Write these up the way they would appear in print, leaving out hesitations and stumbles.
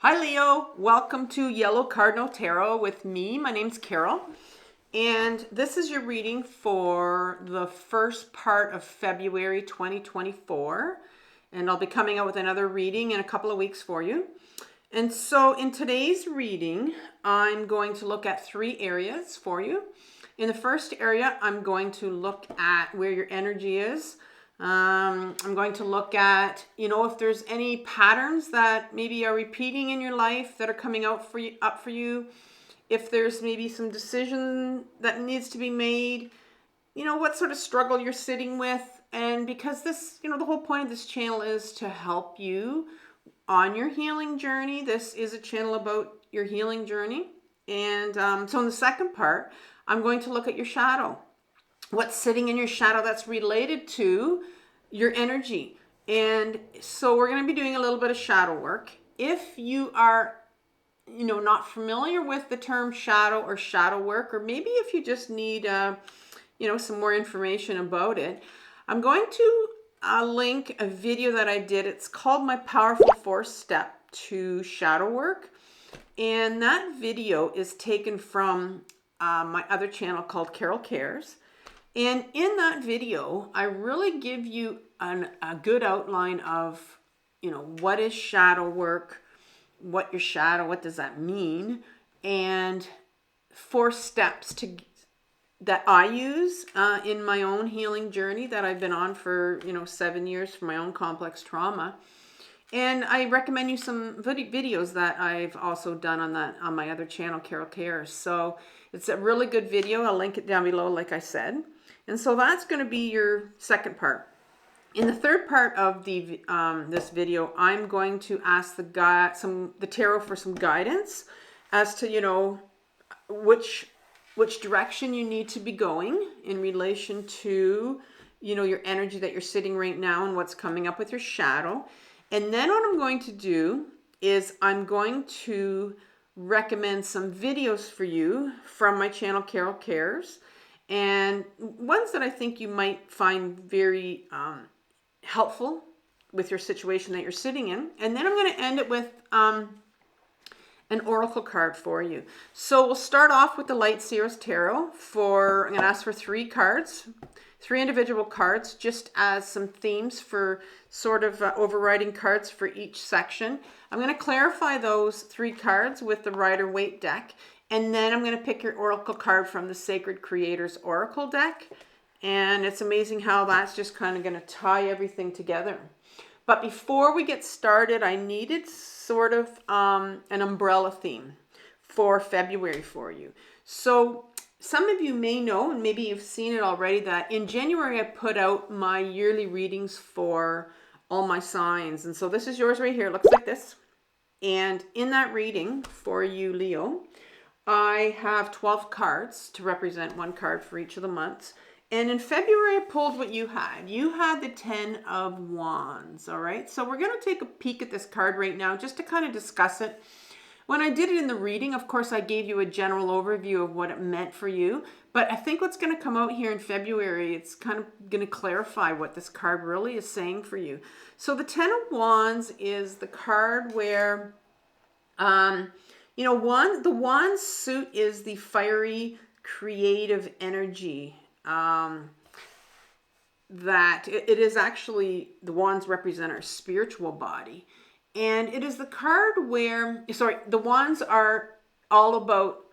Hi Leo, welcome to Yellow Cardinal Tarot with me. My name's Carol, and this is your reading for the first part of February 2024, and I'll be coming out with another reading in a couple of weeks for you. And so in today's reading, I'm going to look at three areas for you. In the first area, I'm going to look at where your energy is. I'm going to look at, if there's any patterns that maybe are repeating in your life that are coming up for you. If there's maybe some decision that needs to be made, what sort of struggle you're sitting with. And because this, the whole point of this channel is to help you on your healing journey. This is a channel about your healing journey. And so in the second part, I'm going to look at your shadow. What's sitting in your shadow that's related to your energy. And so we're going to be doing a little bit of shadow work. If you are, not familiar with the term shadow or shadow work, or maybe if you just need, some more information about it, I'm going to link a video that I did. It's called My Powerful 4-Step to Shadow Work. And that video is taken from my other channel called Carol Cares. And in that video, I really give you a good outline of, what is shadow work, what does that mean, and 4 steps that I use in my own healing journey that I've been on for, 7 years for my own complex trauma. And I recommend you some videos that I've also done on my other channel, Carol Cares. So it's a really good video. I'll link it down below, like I said. And so that's going to be your second part. In the third part of the this video, I'm going to ask the tarot for some guidance as to which direction you need to be going in relation to your energy that you're sitting right now and what's coming up with your shadow. And then what I'm going to do is I'm going to recommend some videos for you from my channel, Carol Cares, and ones that I think you might find very helpful with your situation that you're sitting in. And then I'm going to end it with an oracle card for you. So we'll start off with the Light Seer's Tarot. I'm going to ask for 3 cards, 3 individual cards, just as some themes for sort of overriding cards for each section. I'm going to clarify those 3 cards with the Rider-Waite deck. And then I'm going to pick your oracle card from the Sacred Creators Oracle deck. And it's amazing how that's just kind of going to tie everything together. But before we get started, I needed sort of an umbrella theme for February for you. So some of you may know, and maybe you've seen it already, that in January I put out my yearly readings for all my signs. And so this is yours right here. It looks like this. And in that reading for you, Leo, I have 12 cards to represent 1 card for each of the months. And in February, I pulled what you had. You had the 10 of Wands, all right? So we're going to take a peek at this card right now just to kind of discuss it. When I did it in the reading, of course, I gave you a general overview of what it meant for you. But I think what's going to come out here in February, it's kind of going to clarify what this card really is saying for you. So the 10 of Wands is the card where... the Wands suit is the fiery, creative energy. That it is actually, the Wands represent our spiritual body. And it is the card where, the Wands are all about,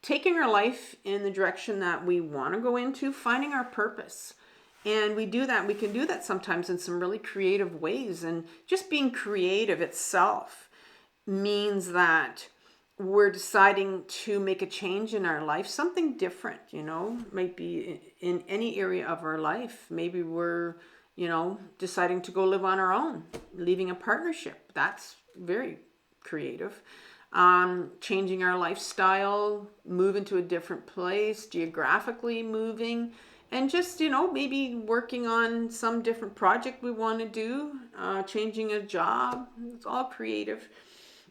taking our life in the direction that we want to go into, finding our purpose. And we can do that sometimes in some really creative ways. And just being creative itself means that we're deciding to make a change in our life, something different, might be in any area of our life. Maybe we're, deciding to go live on our own, leaving a partnership. That's very creative. Changing our lifestyle, moving to a different place, geographically moving, and just, maybe working on some different project we want to do, changing a job. It's all creative.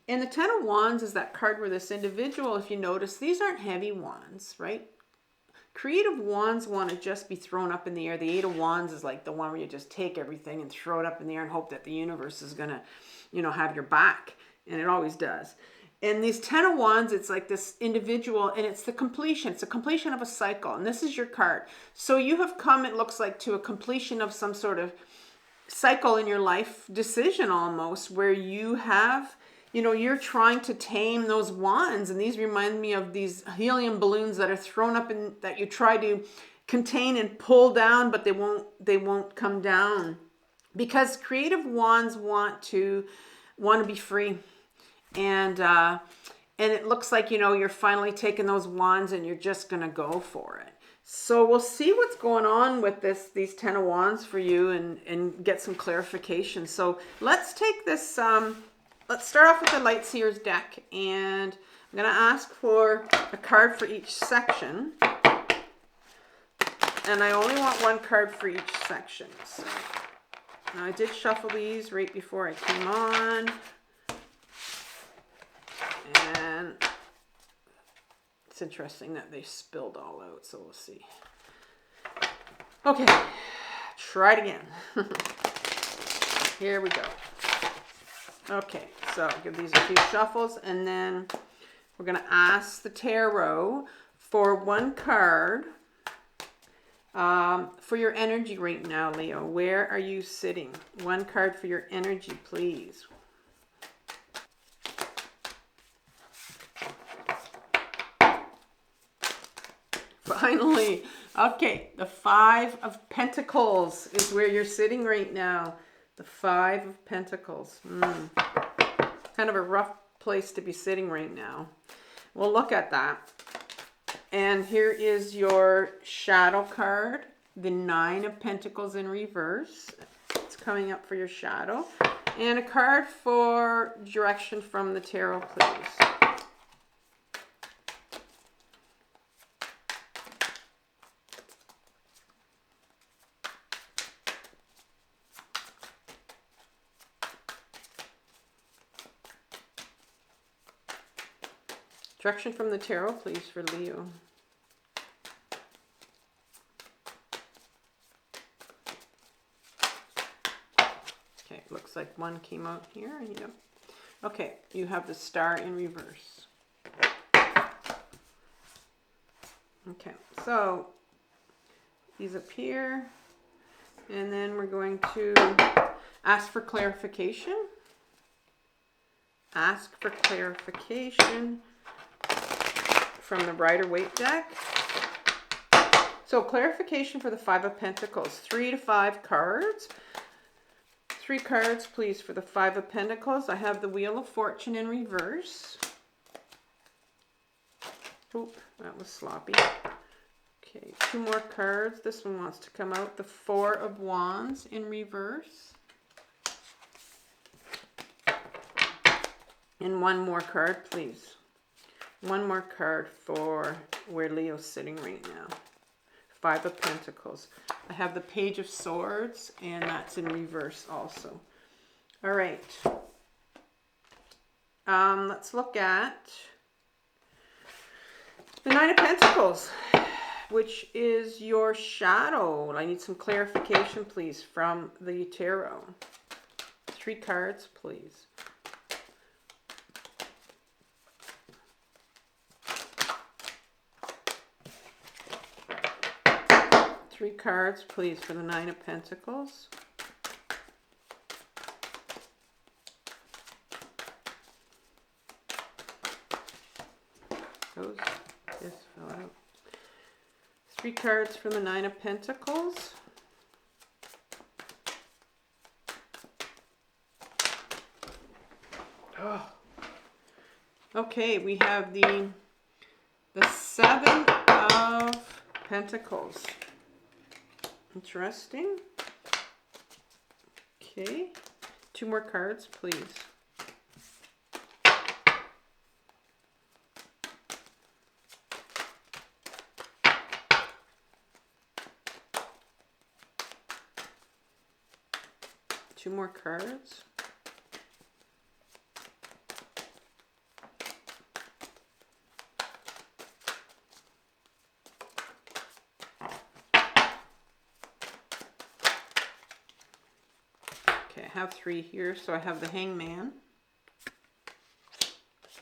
And the 10 of Wands is that card where this individual, if you notice, these aren't heavy wands, right? Creative wands want to just be thrown up in the air. The 8 of Wands is like the one where you just take everything and throw it up in the air and hope that the universe is going to, have your back. and it always does. And these 10 of Wands, it's like this individual, and it's the completion. It's a completion of a cycle, and this is your card. So you have come, it looks like, to a completion of some sort of cycle in your life, decision almost, where you have, you know, you're trying to tame those wands. And these remind me of these helium balloons that are thrown up and that you try to contain and pull down, but they won't come down, because creative wands want to be free. And it looks like, you know, you're finally taking those wands and you're just going to go for it. So we'll see what's going on with these 10 of Wands for you, and get some clarification. So let's take this, let's start off with the Light Seers deck, and I'm going to ask for a card for each section. And I only want one card for each section. So now I did shuffle these right before I came on. And it's interesting that they spilled all out, so we'll see. Okay, try it again. Here we go. Okay, so I'll give these a few shuffles, and then we're going to ask the tarot for one card for your energy right now, Leo. Where are you sitting? One card for your energy, please. Finally. Okay, the 5 of Pentacles is where you're sitting right now. The 5 of Pentacles. Kind of a rough place to be sitting right now. We'll look at that. And here is your shadow card, the 9 of Pentacles in reverse. It's coming up for your shadow. And a card for direction from the tarot, please. Direction from the tarot, please, for Leo. Okay, looks like one came out here. Yep. Okay, you have the Star in reverse. Okay, so these up here, and then we're going to ask for clarification. Ask for clarification from the Rider-Waite deck. So clarification for the 5 of Pentacles. 3 to 5 cards. 3 cards, please, for the 5 of Pentacles. I have the Wheel of Fortune in reverse. Oop, that was sloppy. Okay, 2 more cards. This one wants to come out. The 4 of Wands in reverse. And 1 more card, please. 1 more card for where Leo's sitting right now. 5 of Pentacles. I have the Page of Swords, and that's in reverse also. All right. Let's look at the 9 of Pentacles, which is your shadow. I need some clarification, please, from the tarot. 3 cards, please. Three cards, please, for the 9 of Pentacles. Those just fell out. 3 cards for the 9 of Pentacles. Oh. Okay, we have the 7 of Pentacles. Interesting. Okay. 2 more cards, please. Two more cards. Okay, I have 3 here, so I have the Hangman.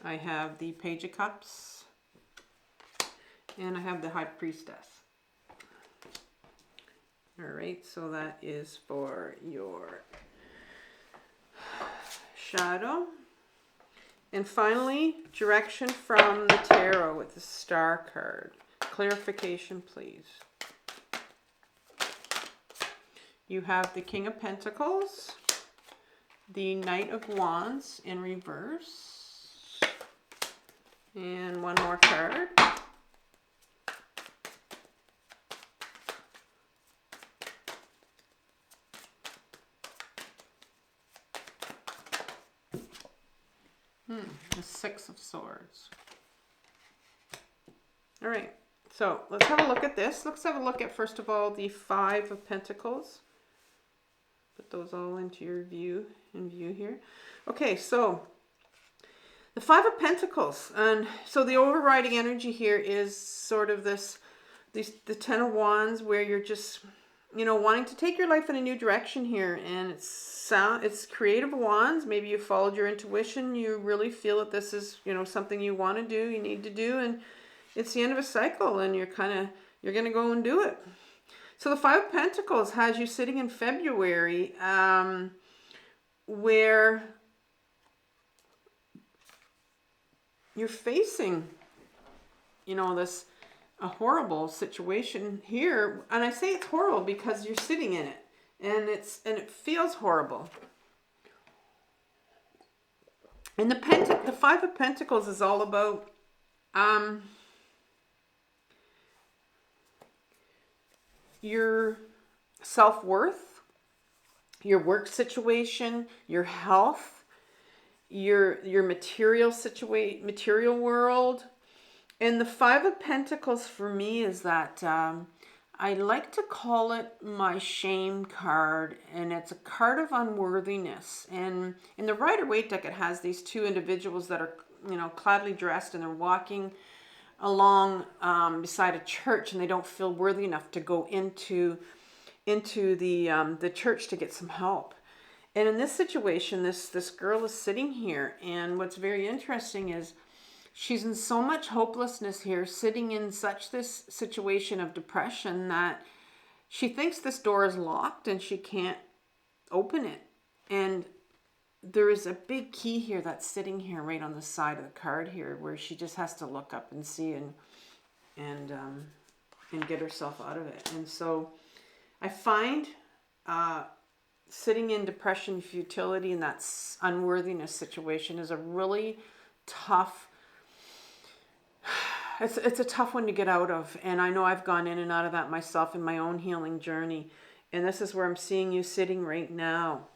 I have the Page of Cups, and I have the High Priestess. All right, so that is for your shadow. And finally, direction from the tarot with the Star card. Clarification, please. You have the King of Pentacles, the Knight of Wands in reverse, and one more card. The Six of Swords. All right, so let's have a look at this. Let's have a look at, first of all, the Five of Pentacles. Put those all into your view here. Okay, so the Five of Pentacles, and so the overriding energy here is sort of the Ten of Wands, where you're just, you know, wanting to take your life in a new direction here, and it's creative wands. Maybe you followed your intuition. You really feel that this is, you know, something you want to do, you need to do, and it's the end of a cycle, and you're going to go and do it. So the Five of Pentacles has you sitting in February, where you're facing, you know, a horrible situation here. And I say it's horrible because you're sitting in it, and it feels horrible. And the Five of Pentacles is all about your self-worth, your work situation, your health, your material world. And the Five of Pentacles for me is that I like to call it my shame card, and it's a card of unworthiness. And in the Rider-Waite deck, it has these two individuals that are, you know, cladly dressed, and they're walking along beside a church, and they don't feel worthy enough to go into the church to get some help. And in this situation, this girl is sitting here, and what's very interesting is she's in so much hopelessness here, sitting in such this situation of depression that she thinks this door is locked and she can't open it. And there is a big key here that's sitting here right on the side of the card here, where she just has to look up and see and get herself out of it. And so I find sitting in depression, futility, and that unworthiness situation is a really tough. It's a tough one to get out of, and I know I've gone in and out of that myself in my own healing journey. And this is where I'm seeing you sitting right now.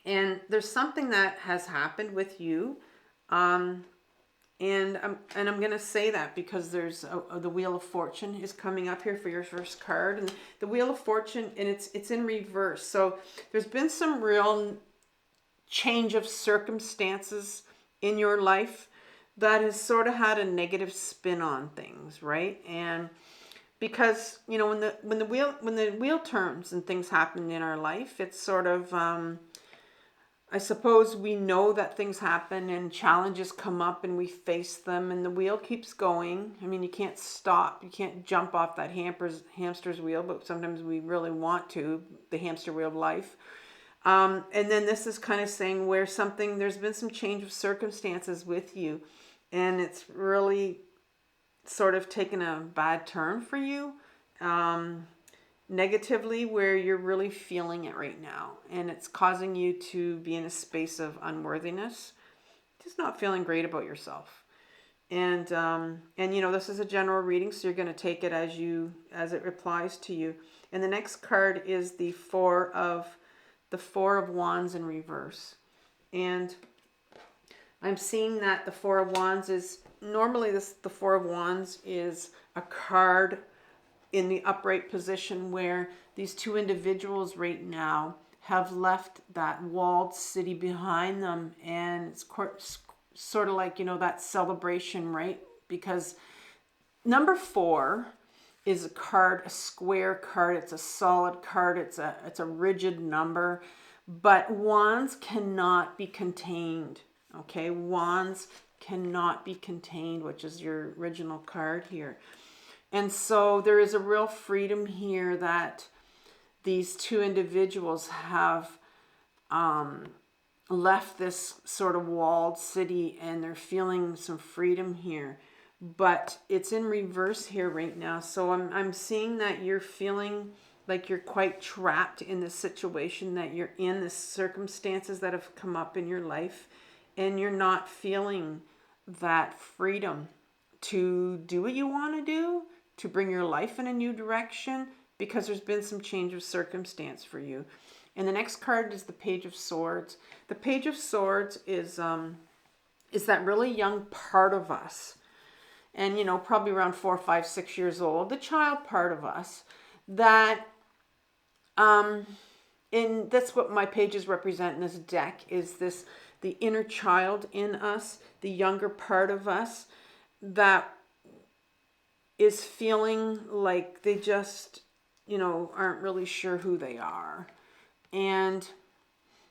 And there's something that has happened with you, and I'm going to say that because there's the Wheel of Fortune is coming up here for your first card, and the Wheel of Fortune, and it's in reverse. So there's been some real change of circumstances in your life that has sort of had a negative spin on things, right? And because, you know, when the wheel turns and things happen in our life, it's sort of I suppose we know that things happen and challenges come up and we face them, and the wheel keeps going. I mean, you can't stop. You can't jump off that hamster's wheel, but sometimes we really want to, the hamster wheel of life. And then this is kind of saying where there's been some change of circumstances with you, and it's really sort of taken a bad turn for you. Negatively, where you're really feeling it right now, and it's causing you to be in a space of unworthiness, just not feeling great about yourself. And you know, this is a general reading, so you're going to take it as it applies to you. And the next card is the Four of Wands in reverse, and I'm seeing that the Four of Wands is normally the Four of Wands is a card in the upright position where these two individuals right now have left that walled city behind them, and it's sort of like, you know, that celebration, right? Because number 4 is a square card. It's a solid card. It's a rigid number, but wands cannot be contained. Okay, wands cannot be contained, which is your original card here. And so there is a real freedom here that these two individuals have left this sort of walled city, and they're feeling some freedom here. But it's in reverse here right now. So I'm seeing that you're feeling like you're quite trapped in this situation that you're in, the circumstances that have come up in your life, and you're not feeling that freedom to do what you want to do, to bring your life in a new direction, because there's been some change of circumstance for you. And the next card is the Page of Swords. The Page of Swords is that really young part of us, and probably around 4, 5, 6 years old, the child part of us that and that's what my pages represent in this deck, is this the inner child in us, the younger part of us that is feeling like they just aren't really sure who they are, and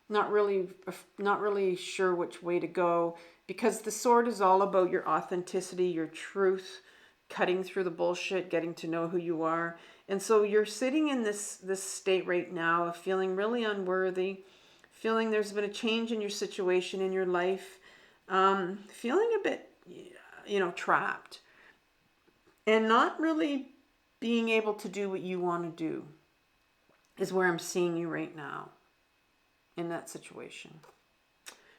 not really sure which way to go, because the sword is all about your authenticity, your truth, cutting through the bullshit, getting to know who you are. And so you're sitting in this state right now of feeling really unworthy, feeling there's been a change in your situation in your life, feeling a bit trapped, and not really being able to do what you want to do is where I'm seeing you right now in that situation.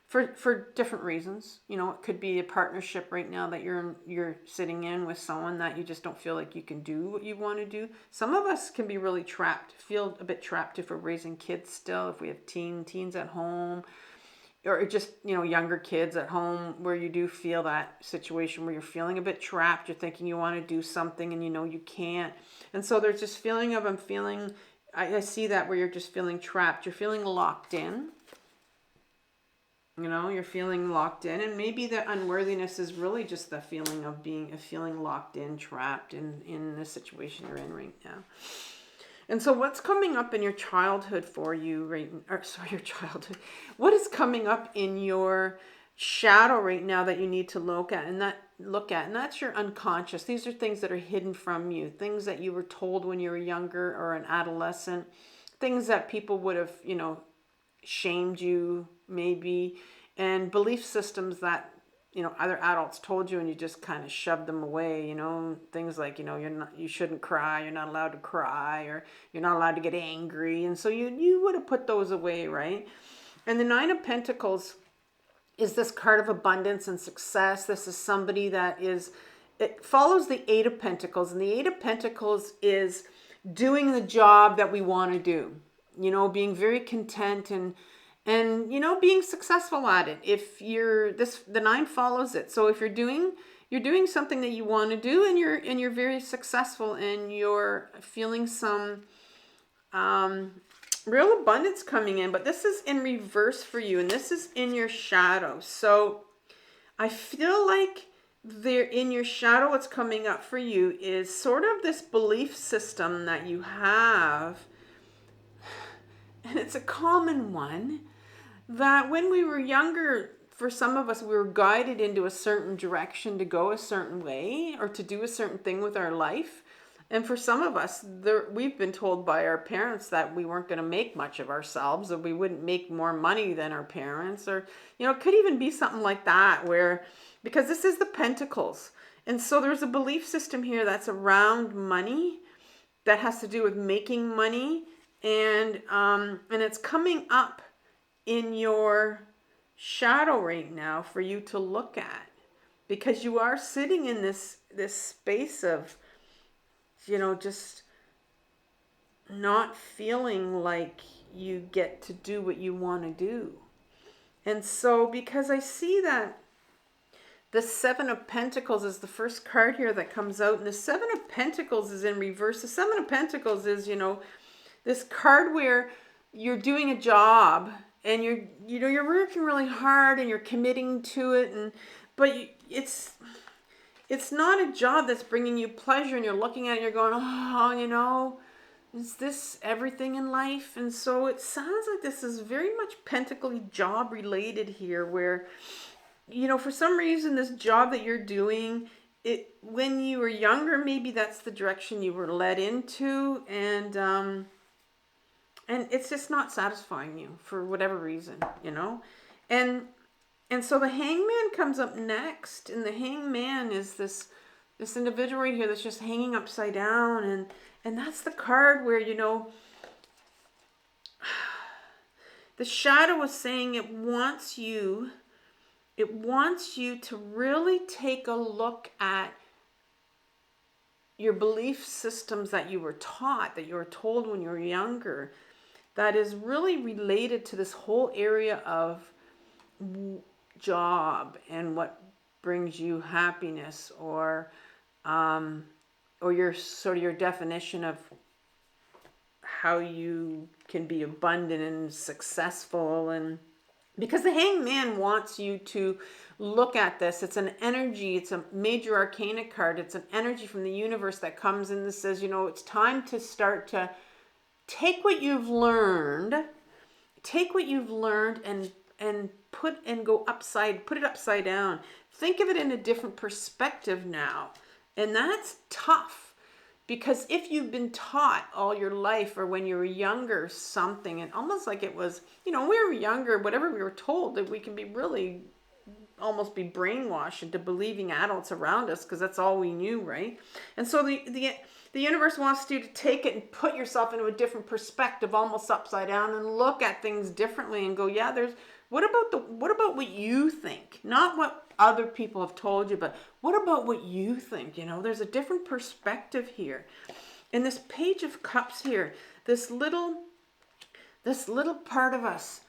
For different reasons. It could be a partnership right now that you're sitting in with someone that you just don't feel like you can do what you want to do. Some of us can be really trapped, feel a bit trapped if we're raising kids still, if we have teens at home, or just, younger kids at home, where you do feel that situation where you're feeling a bit trapped, you're thinking you want to do something and you can't. And so there's this feeling of, I see that where you're just feeling trapped, you're feeling locked in. You're feeling locked in, and maybe the unworthiness is really just the feeling of feeling locked in, trapped in the situation you're in right now. And so what's coming up in your childhood for you your childhood, what is coming up in your shadow right now that you need to look at, and that's your unconscious. These are things that are hidden from you, things that you were told when you were younger or an adolescent, things that people would have, shamed you maybe, and belief systems that other adults told you and you just kind of shoved them away, things like you shouldn't cry, you're not allowed to cry, or you're not allowed to get angry, and so you would have put those away, right? And the Nine of Pentacles is this card of abundance and success. This is somebody that it follows the Eight of Pentacles, and the Eight of Pentacles is doing the job that we want to do, being very content and being successful at it. If the nine follows it. So if you're doing something that you want to do, and you're very successful, and you're feeling some real abundance coming in, but this is in reverse for you, and this is in your shadow. So I feel like in your shadow, what's coming up for you is sort of this belief system that you have, and it's a common one, that when we were younger, for some of us, we were guided into a certain direction to go a certain way or to do a certain thing with our life. And for some of us, we've been told by our parents that we weren't going to make much of ourselves, or we wouldn't make more money than our parents, or, it could even be something like that, because this is the Pentacles. And so there's a belief system here that's around money, that has to do with making money, and it's coming up in your shadow right now for you to look at, because you are sitting in this space of just not feeling like you get to do what you want to do. And so, because I see that the Seven of Pentacles is the first card here that comes out, and the Seven of Pentacles is in reverse. The Seven of Pentacles is, this card where you're doing a job, and you're working really hard, and you're committing to it, but it's not a job that's bringing you pleasure, and you're looking at it and you're going, is this everything in life? And so it sounds like this is very much Pentacle job related here, where you know, for some reason, this job that you're doing, when you were younger, maybe that's the direction you were led into, and it's just not satisfying you for whatever reason, you know, and so the hangman comes up next, and the hangman is this individual right here that's just hanging upside down, and that's the card where, you know, the shadow is saying it wants you to really take a look at your belief systems that you were taught, that you were told when you were younger, that is really related to this whole area of job and what brings you happiness, or your sort of your definition of how you can be abundant and successful. And because the hangman wants you to look at this, it's an energy, it's a major arcana card, it's an energy from the universe that comes in that says, you know, it's time to start to take what you've learned and put it upside down. Think of it in a different perspective now. And that's tough, because if you've been taught all your life, or when you were younger, something, and almost like it was, you know, when we were younger, whatever we were told, that we can be really almost be brainwashed into believing adults around us, because that's all we knew, right? And so the universe wants you to take it and put yourself into a different perspective, almost upside down, and look at things differently and go, yeah, what about what you think? Not what other people have told you, but what about what you think? You know, there's a different perspective here. And this Page of Cups here, this little part of us,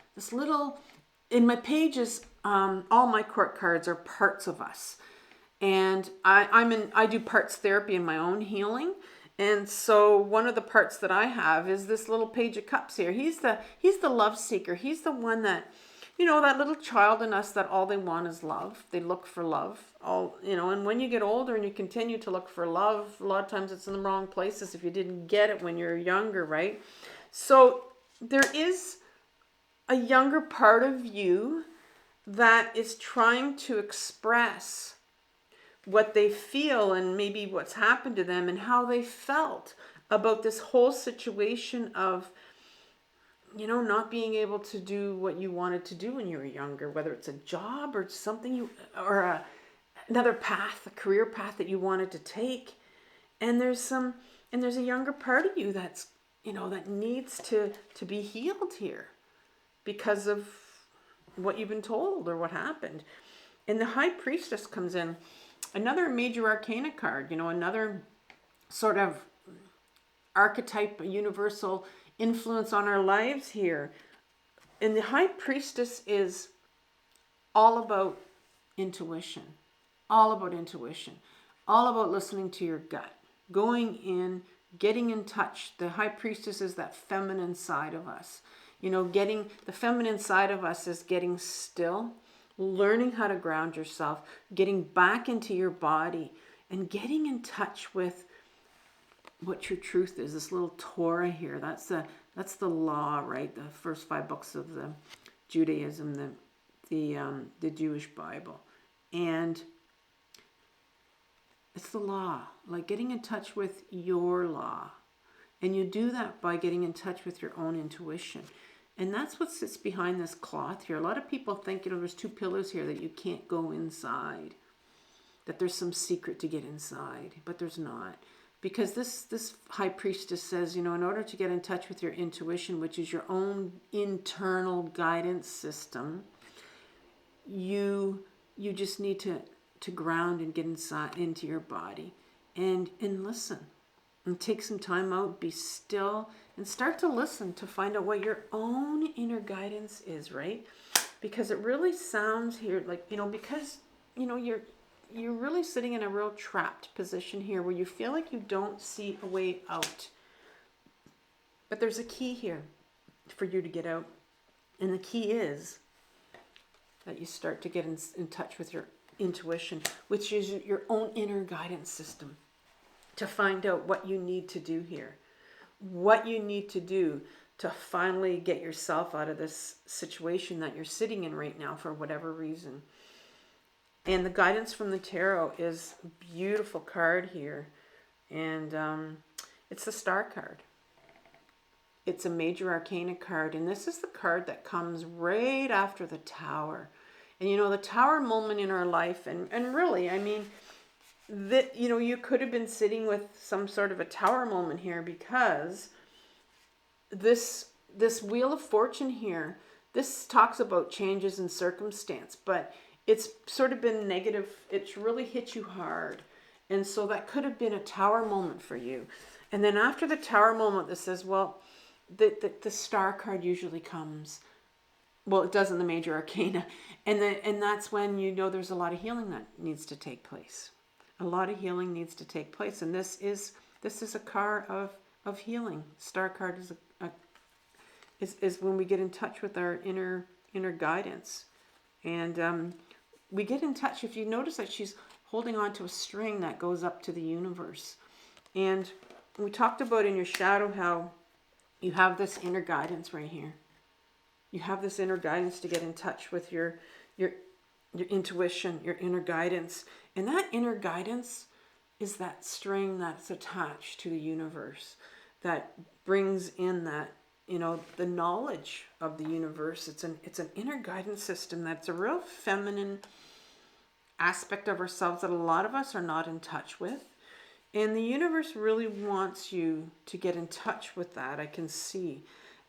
in my pages, all my court cards are parts of us. And I do parts therapy in my own healing. And so one of the parts that I have is this little Page of Cups here. He's the love seeker. He's the one that, you know, that little child in us that all they want is love. They look for love. And when you get older and you continue to look for love, a lot of times it's in the wrong places if you didn't get it when you're younger, right? So there is a younger part of you that is trying to express what they feel and maybe what's happened to them and how they felt about this whole situation of, you know, not being able to do what you wanted to do when you were younger, whether it's a job or something another path, a career path that you wanted to take. And there's a younger part of you that's, you know, that needs to be healed here because of what you've been told or what happened. And the High Priestess comes in, another major arcana card, you know, another sort of archetype, a universal influence on our lives here. And the High Priestess is all about intuition, all about listening to your gut, going in, getting in touch. The High Priestess is that feminine side of us. You know, the feminine side of us is getting still, learning how to ground yourself, getting back into your body, and getting in touch with what your truth is. This little Torah here, that's the law, right? The first 5 books of the Judaism, the Jewish Bible. And it's the law, like getting in touch with your law. And you do that by getting in touch with your own intuition. And that's what sits behind this cloth here. A lot of people think, you know, there's 2 pillars here that you can't go inside, that there's some secret to get inside, but there's not. Because this High Priestess says, you know, in order to get in touch with your intuition, which is your own internal guidance system, you just need to ground and get inside into your body and listen. And take some time out, be still, and start to listen to find out what your own inner guidance is, right? Because it really sounds here like, you know, because, you know, you're really sitting in a real trapped position here where you feel like you don't see a way out. But there's a key here for you to get out. And the key is that you start to get in touch with your intuition, which is your own inner guidance system, to find out what you need to do here, what you need to do to finally get yourself out of this situation that you're sitting in right now for whatever reason. And the guidance from the tarot is a beautiful card here. And it's the Star card. It's a major arcana card. And this is the card that comes right after the Tower. And you know, the Tower moment in our life, and really, I mean, that, you know, you could have been sitting with some sort of a Tower moment here, because this Wheel of Fortune here, this talks about changes in circumstance, but it's sort of been negative. It's really hit you hard. And so that could have been a Tower moment for you. And then after the Tower moment, this says, well, the Star card usually comes. Well, it does in the major arcana. And that's when you know there's a lot of healing that needs to take place. A lot of healing needs to take place. And this is a card of healing. Star card is when we get in touch with our inner guidance. And we get in touch. If you notice that she's holding on to a string that goes up to the universe. And we talked about in your shadow how you have this inner guidance right here. You have this inner guidance to get in touch with your intuition, your inner guidance. And that inner guidance is that string that's attached to the universe that brings in that, you know, the knowledge of the universe. It's an inner guidance system that's a real feminine aspect of ourselves that a lot of us are not in touch with. And the universe really wants you to get in touch with that, I can see.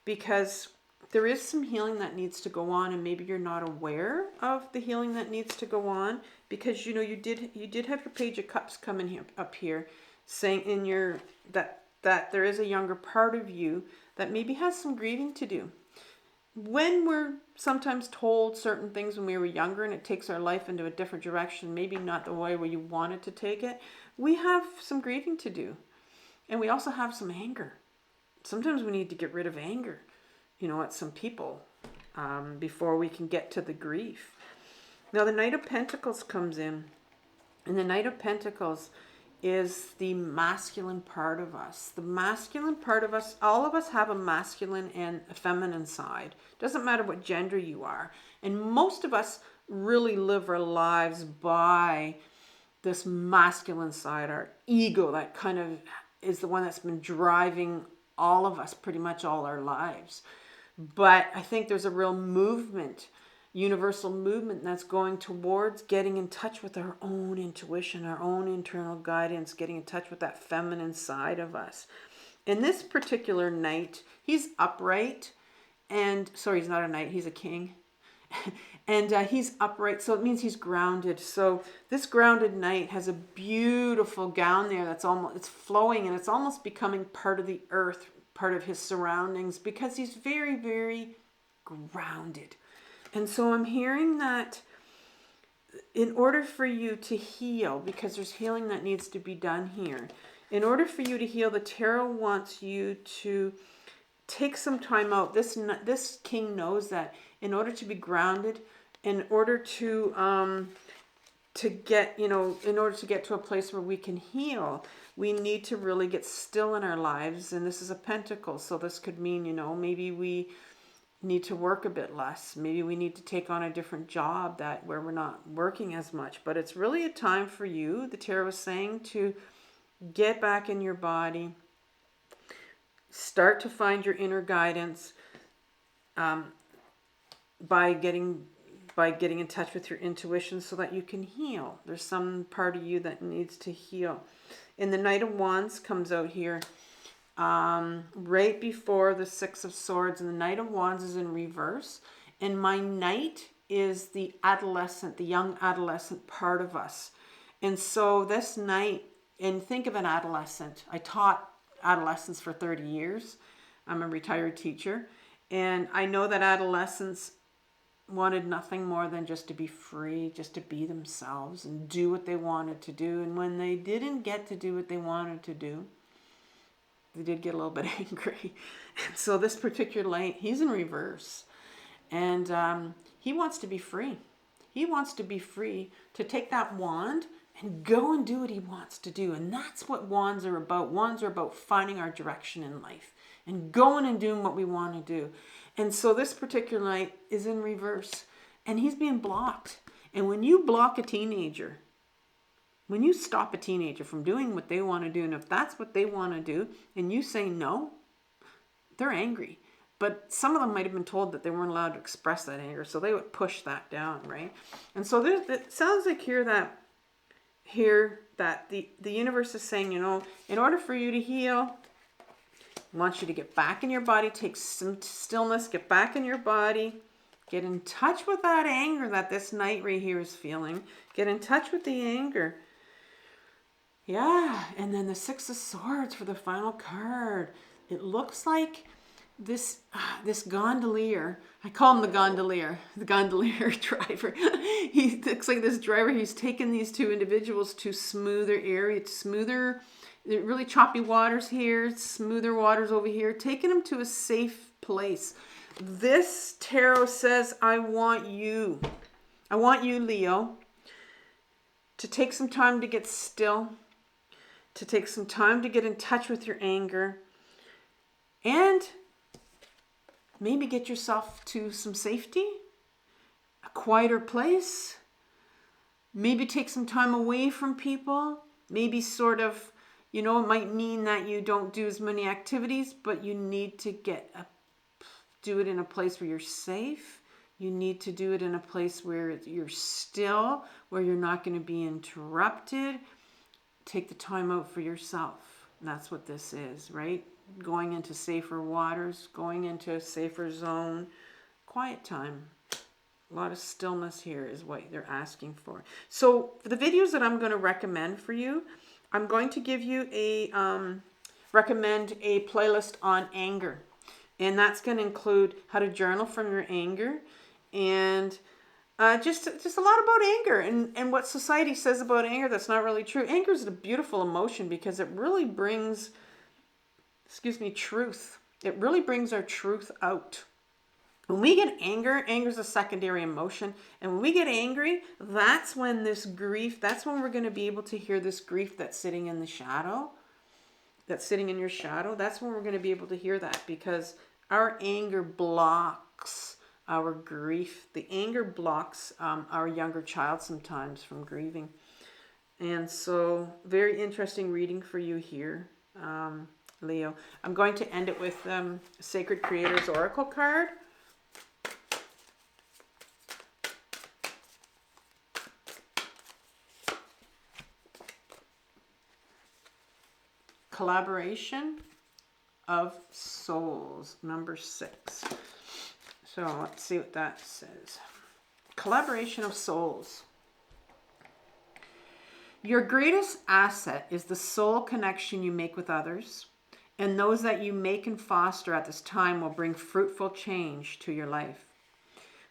Because there is some healing that needs to go on, and maybe you're not aware of the healing that needs to go on, because you know you did have your Page of Cups coming here up here, saying in your that there is a younger part of you that maybe has some grieving to do. When we're sometimes told certain things when we were younger and it takes our life into a different direction, maybe not the way where you wanted to take it, we have some grieving to do. And we also have some anger. Sometimes we need to get rid of anger, you know, at some people before we can get to the grief. Now the Knight of Pentacles comes in. And the Knight of Pentacles is the masculine part of us. The masculine part of us, all of us have a masculine and a feminine side. Doesn't matter what gender you are. And most of us really live our lives by this masculine side, our ego, that kind of is the one that's been driving all of us pretty much all our lives. But I think there's a real movement, universal movement, that's going towards getting in touch with our own intuition, our own internal guidance, getting in touch with that feminine side of us. In this particular knight, he's upright, and sorry, he's not a knight, he's a king. And he's upright, so it means he's grounded. So this grounded knight has a beautiful gown there that's it's flowing, and it's almost becoming part of the earth, part of his surroundings, because he's very, very grounded. And so I'm hearing that in order for you to heal, because there's healing that needs to be done here, in order for you to heal, the tarot wants you to take some time out. This king knows that in order to be grounded, in order to get, you know, in order to get to a place where we can heal, we need to really get still in our lives. And this is a pentacle, so this could mean, you know, maybe we need to work a bit less. Maybe we need to take on a different job where we're not working as much. But it's really a time for you, the tarot is saying, to get back in your body, start to find your inner guidance by getting in touch with your intuition so that you can heal. There's some part of you that needs to heal. And the Knight of Wands comes out here right before the Six of Swords, and the Knight of Wands is in reverse. And my knight is the adolescent, the young adolescent part of us. And so this knight, and think of an adolescent. I taught adolescents for 30 years. I'm a retired teacher. And I know that adolescents wanted nothing more than just to be free, just to be themselves and do what they wanted to do. And when they didn't get to do what they wanted to do, they did get a little bit angry. And so this particular knight, he's in reverse. And he wants to be free. He wants to be free to take that wand and go and do what he wants to do. And that's what wands are about. Wands are about finding our direction in life and going and doing what we want to do. And so this particular knight is in reverse, and he's being blocked. And when you block a teenager, when you stop a teenager from doing what they want to do, and if that's what they want to do, and you say no, they're angry. But some of them might have been told that they weren't allowed to express that anger, so they would push that down, right? And so it sounds like that the universe is saying, you know, in order for you to heal, I want you to get back in your body, take some stillness, get back in your body, get in touch with that anger that this knight right here is feeling. Get in touch with the anger. Yeah, and then the Six of Swords for the final card. It looks like this gondolier, I call him the gondolier driver. He looks like this driver. He's taken these two individuals to smoother area, smoother, really choppy waters here, smoother waters over here, taking them to a safe place. This tarot says, I want you, Leo, to take some time to get still, to take some time to get in touch with your anger, and maybe get yourself to some safety, a quieter place. Maybe take some time away from people. Maybe sort of, you know, it might mean that you don't do as many activities, but you need to do it in a place where you're safe. You need to do it in a place where you're still, where you're not going to be interrupted. Take the time out for yourself. And that's what this is, right? Going into safer waters, going into a safer zone, quiet time. A lot of stillness here is what they're asking for. So for the videos that I'm going to recommend for you, I'm going to give you recommend a playlist on anger. And that's going to include how to journal from your anger, and just a lot about anger and what society says about anger that's not really true. Anger is a beautiful emotion because it really brings, truth. It really brings our truth out. When we get anger is a secondary emotion. And when we get angry, that's when that's when we're going to be able to hear this grief that's sitting in the shadow, that's sitting in your shadow. That's when we're going to be able to hear that, because our anger blocks our grief. The anger blocks our younger child sometimes from grieving. And so, very interesting reading for you here, Leo. I'm going to end it with Sacred Creator's Oracle card. Collaboration of Souls, number 6. So let's see what that says. Collaboration of souls. Your greatest asset is the soul connection you make with others, and those that you make and foster at this time will bring fruitful change to your life.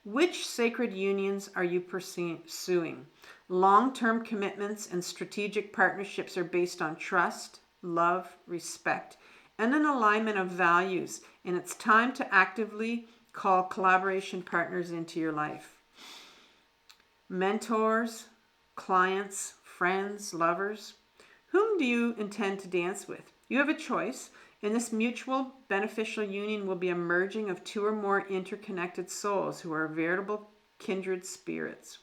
Which sacred unions are you pursuing? Long-term commitments and strategic partnerships are based on trust, love, respect, and an alignment of values, and it's time to actively call collaboration partners into your life. Mentors, clients, friends, lovers. Whom do you intend to dance with? You have a choice, and this mutual beneficial union will be a merging of two or more interconnected souls who are veritable kindred spirits.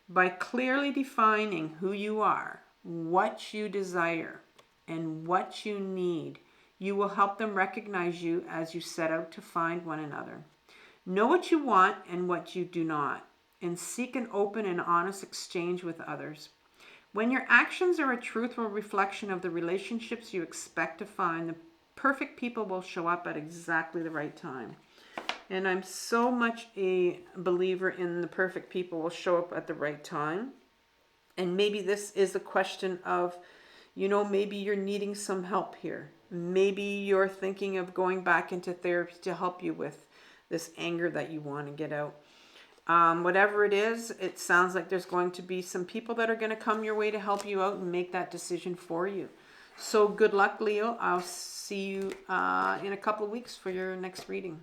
By clearly defining who you are, what you desire, and what you need, you will help them recognize you as you set out to find one another. Know what you want and what you do not, and seek an open and honest exchange with others. When your actions are a truthful reflection of the relationships you expect to find, the perfect people will show up at exactly the right time. And I'm so much a believer in the perfect people will show up at the right time. And maybe this is a question of, you know, maybe you're needing some help here. Maybe you're thinking of going back into therapy to help you with this anger that you want to get out. Whatever it is, it sounds like there's going to be some people that are going to come your way to help you out and make that decision for you. So good luck, Leo. I'll see you in a couple of weeks for your next reading.